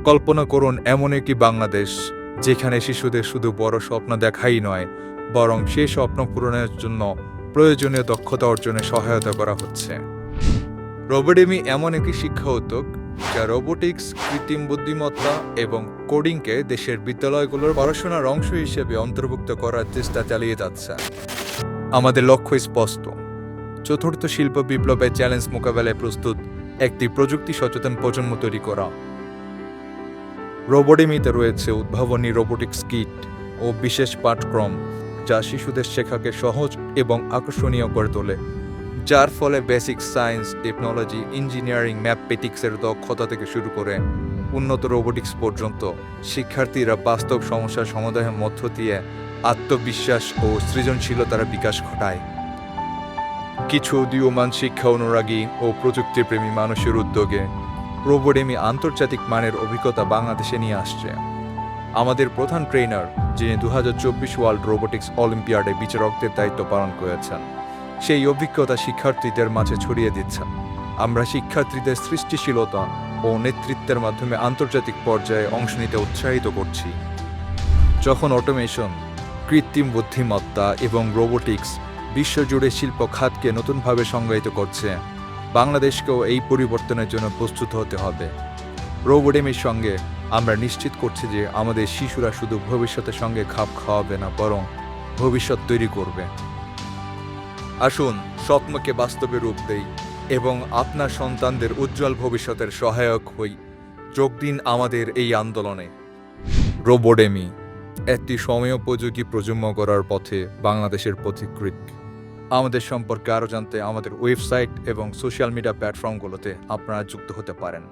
কল্পনা করুন এমন একটি বাংলাদেশ যেখানে শিশুদের শুধু বড় স্বপ্ন দেখাই নয়, বরং সেই স্বপ্ন পূরণের জন্য প্রয়োজনীয় দক্ষতা অর্জনে সহায়তা করা হচ্ছে। রোবোডেমি এমন একটি শিক্ষা উদ্যোগ যা রোবোটিক্স, কৃত্রিম বুদ্ধিমত্তা এবং কোডিংকে দেশের বিদ্যালয়গুলোর পড়াশোনার অংশ হিসেবে অন্তর্ভুক্ত করার চেষ্টা চালিয়ে যাচ্ছে। আমাদের লক্ষ্য স্পষ্ট, চতুর্থ শিল্প বিপ্লবের চ্যালেঞ্জ মোকাবেলায় প্রস্তুত একটি প্রযুক্তি সচেতন প্রজন্ম তৈরি করা। রোবোডেমিতে রয়েছে উদ্ভাবনী রোবোটিক্স কিট ও বিশেষ পাঠক্রম যা শিশুদের শেখাকে সহজ এবং আকর্ষণীয় করে তোলে, যার ফলে বেসিক সায়েন্স, টেকনোলজি, ইঞ্জিনিয়ারিং, ম্যাথমেটিক্সের দক্ষতা থেকে শুরু করে উন্নত রোবোটিক্স পর্যন্ত শিক্ষার্থীরা বাস্তব সমস্যার সমাধানের মধ্য দিয়ে আত্মবিশ্বাস ও সৃজনশীলতার বিকাশ ঘটায়। কিছু উদীয়মান শিক্ষা অনুরাগী ও প্রযুক্তিপ্রেমী মানুষের উদ্যোগে রোবোডেমি আন্তর্জাতিক মানের অভিজ্ঞতা বাংলাদেশে নিয়ে আসছে। আমাদের প্রধান ট্রেনার, যিনি 2024 ওয়ার্ল্ড রোবোটিক্স অলিম্পিয়াডে বিচারকদের দায়িত্ব পালন করেছেন, সেই অভিজ্ঞতা শিক্ষার্থীদের মাঝে ছড়িয়ে দিচ্ছেন। আমরা শিক্ষার্থীদের সৃষ্টিশীলতা ও নেতৃত্বের মাধ্যমে আন্তর্জাতিক পর্যায়ে অংশ নিতে উৎসাহিত করছি। যখন অটোমেশন, কৃত্রিম বুদ্ধিমত্তা এবং রোবোটিক্স বিশ্বজুড়ে শিল্প খাতকে নতুনভাবে সংজ্ঞায়িত করছে, বাংলাদেশকেও এই পরিবর্তনের জন্য প্রস্তুত হতে হবে। রোবোডেমির সঙ্গে আমরা নিশ্চিত করছি যে আমাদের শিশুরা শুধু ভবিষ্যতের সঙ্গে খাপ খাওয়াবে না, বরং ভবিষ্যৎ তৈরি করবে। আসুন স্বপ্নকে বাস্তবে রূপ দেই এবং আপনার সন্তানদের উজ্জ্বল ভবিষ্যতের সহায়ক হই। যোগ দিন আমাদের এই আন্দোলনে। রোবোডেমি একটি সময়োপযোগী প্রজন্ম গড়ার পথে বাংলাদেশের পথিকৃৎ। আমাদের সম্পর্কে আরও জানতে আমাদের ওয়েবসাইট এবং সোশ্যাল মিডিয়া প্ল্যাটফর্মগুলোতে আপনারা যুক্ত হতে পারেন।